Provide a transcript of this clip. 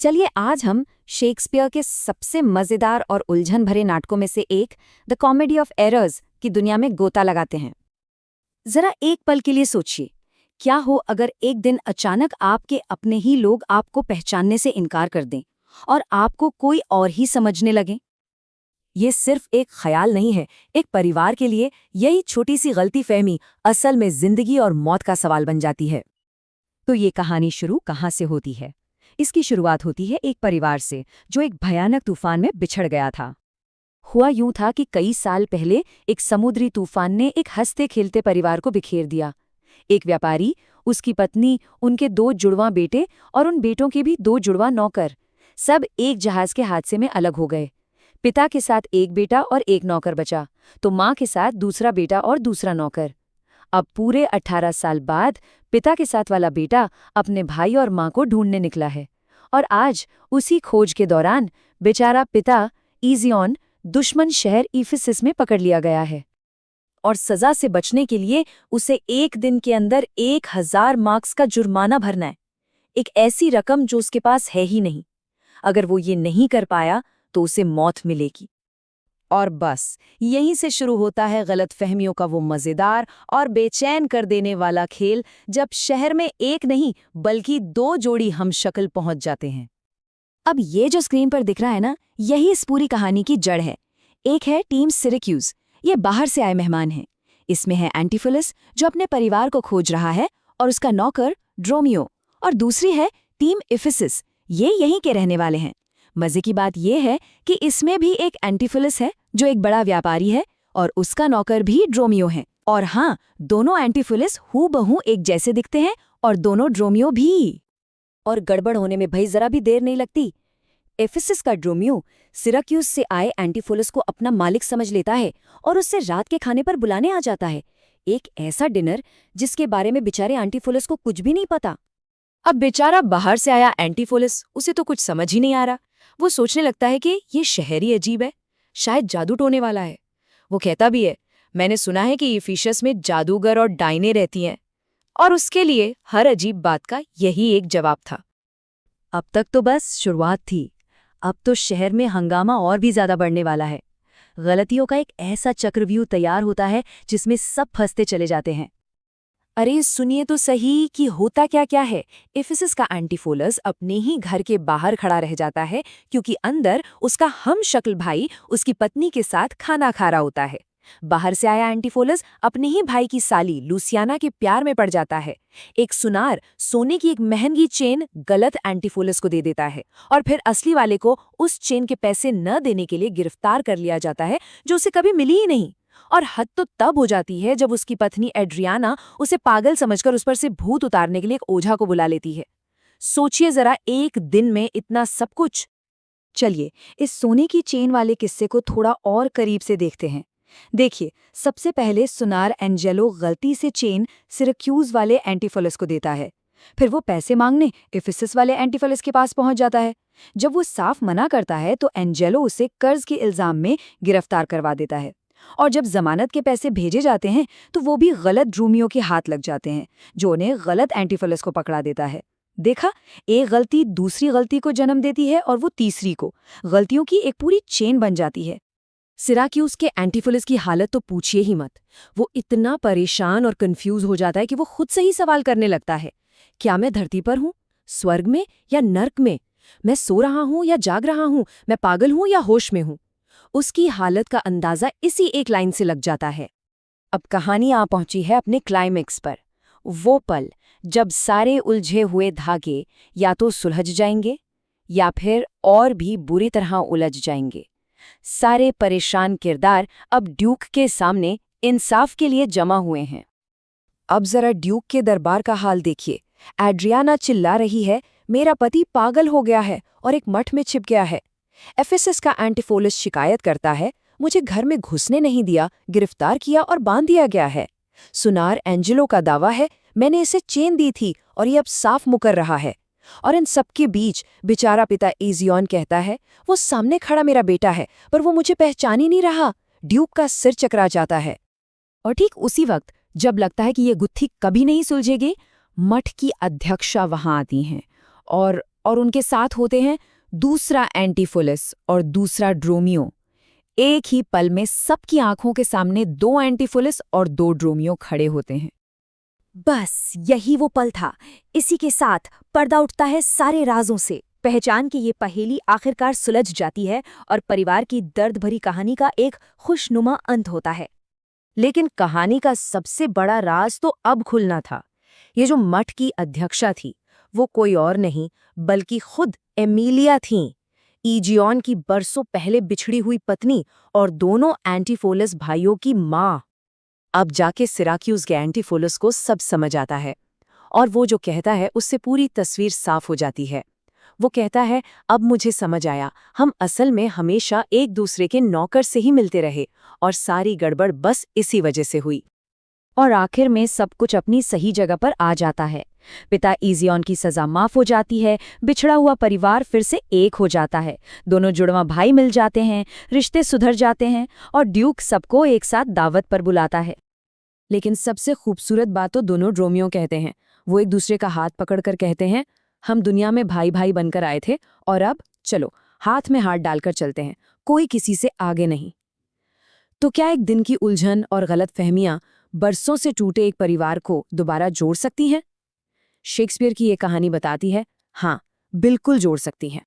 चलिए आज हम शेक्सपियर के सबसे मजेदार और उलझन भरे नाटकों में से एक द कॉमेडी ऑफ एरर्स की दुनिया में गोता लगाते हैं। जरा एक पल के लिए सोचिए, क्या हो अगर एक दिन अचानक आपके अपने ही लोग आपको पहचानने से इनकार कर दें और आपको कोई और ही समझने लगे। ये सिर्फ एक ख्याल नहीं है, एक परिवार के लिए यही छोटी सी गलतीफहमी असल में जिंदगी और मौत का सवाल बन जाती है। तो ये कहानी शुरू कहाँ से होती है? इसकी शुरुआत होती है एक परिवार से जो एक भयानक तूफान में बिछड़ गया था। हुआ यूं था कि कई साल पहले एक समुद्री तूफान ने एक हंसते खेलते परिवार को बिखेर दिया। एक व्यापारी, उसकी पत्नी, उनके 2 जुड़वां बेटे और उन बेटों के भी 2 जुड़वां नौकर, सब एक जहाज के हादसे में अलग हो गए। पिता के साथ एक बेटा और एक नौकर बचा, तो माँ के साथ दूसरा बेटा और दूसरा नौकर। अब पूरे 18 साल बाद पिता के साथ वाला बेटा अपने भाई और माँ को ढूंढने निकला है, और आज उसी खोज के दौरान बेचारा पिता इजियॉन दुश्मन शहर इफिसस में पकड़ लिया गया है, और सजा से बचने के लिए उसे एक दिन के अंदर 1000 मार्क्स का जुर्माना भरना है। एक ऐसी रकम जो उसके पास है ही नहीं। अगर वो ये नहीं कर पाया तो उसे मौत मिलेगी। और बस यहीं से शुरू होता है गलतफहमियों का वो मजेदार और बेचैन कर देने वाला खेल, जब शहर में एक नहीं बल्कि 2 जोड़ी हमशक्ल पहुंच जाते हैं। अब ये जो स्क्रीन पर दिख रहा है ना, यही इस पूरी कहानी की जड़ है। एक है टीम सिरक्यूज, ये बाहर से आए मेहमान हैं। इसमें है एंटीफिलस जो अपने परिवार को खोज रहा है, और उसका नौकर ड्रोमियो। और दूसरी है टीम इफिसस, ये यहीं के रहने वाले हैं। मजे की बात यह है कि इसमें भी एक एंटीफिलस है जो एक बड़ा व्यापारी है, और उसका नौकर भी ड्रोमियो है। और हाँ, दोनों एंटीफिलस हूबहू एक जैसे दिखते हैं, और दोनों ड्रोमियो भी। और गड़बड़ होने में भाई जरा भी देर नहीं लगती। एफिसस का ड्रोमियो सिराक्यूज से आए एंटीफिलस को अपना मालिक समझ लेता है और उससे रात के खाने पर बुलाने आ जाता है। एक ऐसा डिनर जिसके बारे में बेचारे एंटीफिलस को कुछ भी नहीं पता। अब बेचारा बाहर से आया एंटीफिलस, उसे तो कुछ समझ ही नहीं आ रहा। वो सोचने लगता है कि ये शहर ही अजीब है, शायद जादू टोने वाला है। वो कहता भी है, मैंने सुना है कि इफिसस में जादूगर और डाइने रहती हैं। और उसके लिए हर अजीब बात का यही एक जवाब था। अब तक तो बस शुरुआत थी, अब तो शहर में हंगामा और भी ज्यादा बढ़ने वाला है। गलतियों का एक ऐसा चक्रव्यूह तैयार होता है जिसमें सब फंसते चले जाते हैं। अरे सुनिए तो सही कि होता क्या क्या है। इफिसस का एंटीफिलस अपने ही घर के बाहर खड़ा रह जाता है, क्योंकि अंदर उसका हमशक्ल भाई उसकी पत्नी के साथ खाना खा रहा होता है। बाहर से आया एंटीफिलस अपने ही भाई की साली लूसियाना के प्यार में पड़ जाता है। एक सुनार सोने की एक महंगी चेन गलत एंटीफिलस को दे देता है, और फिर असली वाले को उस चेन के पैसे न देने के लिए गिरफ्तार कर लिया जाता है, जो उसे कभी मिली ही नहीं। और हद तो तब हो जाती है जब उसकी पत्नी एड्रियाना उसे पागल समझकर उस पर से भूत उतारने के लिए एक ओझा को बुला लेती है। सोचिए जरा, एक दिन में इतना सब कुछ। चलिए इस सोने की चेन वाले किस्से को थोड़ा और करीब से देखते हैं। देखिए, सबसे पहले सुनार एंजेलो गलती से चेन सिरक्यूज वाले एंटीफिलस को देता है। फिर वो पैसे मांगने इफिसस वाले एंटीफिलस के पास पहुंच जाता है। जब वो साफ मना करता है तो एंजेलो उसे कर्ज के इल्जाम में गिरफ्तार करवा देता है। और जब जमानत के पैसे भेजे जाते हैं तो वो भी गलत ड्रोमियो के हाथ लग जाते हैं, जो उन्हें गलत एंटीफिलस को पकड़ा देता है। देखा, एक गलती दूसरी गलती को जन्म देती है, और वो तीसरी को। गलतियों की एक पूरी चेन बन जाती है। सिराक्यूज के एंटीफिलस की हालत तो पूछिए ही मत। वो इतना परेशान और कंफ्यूज हो जाता है कि वो खुद से ही सवाल करने लगता है, क्या मैं धरती पर हूँ, स्वर्ग में या नर्क में? मैं सो रहा हूँ या जाग रहा हूँ? मैं पागल हूँ या होश में हूँ? उसकी हालत का अंदाजा इसी एक लाइन से लग जाता है। अब कहानी आ पहुंची है अपने क्लाइमेक्स पर। वो पल जब सारे उलझे हुए धागे या तो सुलझ जाएंगे या फिर और भी बुरी तरह उलझ जाएंगे। सारे परेशान किरदार अब ड्यूक के सामने इंसाफ के लिए जमा हुए हैं। अब जरा ड्यूक के दरबार का हाल देखिए। एड्रियाना चिल्ला रही है, मेरा पति पागल हो गया है और एक मठ में छिप गया है। एफिसस का एंटीफिलस शिकायत करता है, मुझे घर में घुसने नहीं दिया, गिरफ्तार किया और बांध दिया गया है। सुनार एंजेलो का दावा है, मैंने इसे चेन दी थी और ये अब साफ मुकर रहा है। और इन सबके बीच बेचारा पिता इजियॉन कहता है, वो सामने खड़ा मेरा बेटा है, पर वो मुझे पहचान ही नहीं रहा। ड्यूक का सिर चकरा जाता है। और ठीक उसी वक्त जब लगता है कि ये गुत्थी कभी नहीं सुलझेगी, मठ की अध्यक्षा वहां आती हैं। और उनके साथ होते हैं दूसरा एंटीफुलस और दूसरा ड्रोमियो। एक ही पल में सबकी आंखों के सामने दो एंटीफुलस और दो ड्रोमियो खड़े होते हैं। बस यही वो पल था। इसी के साथ पर्दा उठता है सारे राजों से। पहचान की ये पहेली आखिरकार सुलझ जाती है और परिवार की दर्द भरी कहानी का एक खुशनुमा अंत होता है। लेकिन कहानी का सबसे बड़ा राज तो अब खुलना था। ये जो मठ की अध्यक्षा थी, वो कोई और नहीं बल्कि खुद एमिलिया थीं, ईजियन की बरसों पहले बिछड़ी हुई पत्नी और दोनों एंटीफोलस भाइयों की माँ। अब जाके सिराक्यूज के एंटीफोलस को सब समझ आता है, और वो जो कहता है उससे पूरी तस्वीर साफ हो जाती है। वो कहता है, अब मुझे समझ आया, हम असल में हमेशा एक दूसरे के नौकर से ही मिलते रहे और सारी गड़बड़ बस इसी वजह से हुई। और आखिर में सब कुछ अपनी सही जगह पर आ जाता है। पिता ईजियन की सजा माफ हो जाती है, बिछड़ा हुआ परिवार फिर से एक हो जाता है, दोनों जुड़वा भाई मिल जाते हैं, रिश्ते सुधर जाते हैं और ड्यूक सबको एक साथ दावत पर बुलाता है। लेकिन सबसे खूबसूरत बात तो दोनों ड्रोमियो कहते हैं। वो एक दूसरे का हाथ पकड़कर कहते हैं, हम दुनिया में भाई भाई बनकर आए थे और अब चलो हाथ में हाथ डालकर चलते हैं, कोई किसी से आगे नहीं। तो क्या एक दिन की उलझन और गलतफहमियां बरसों से टूटे एक परिवार को दोबारा जोड़ सकती हैं? शेक्सपियर की ये कहानी बताती है, हाँ, बिल्कुल जोड़ सकती हैं।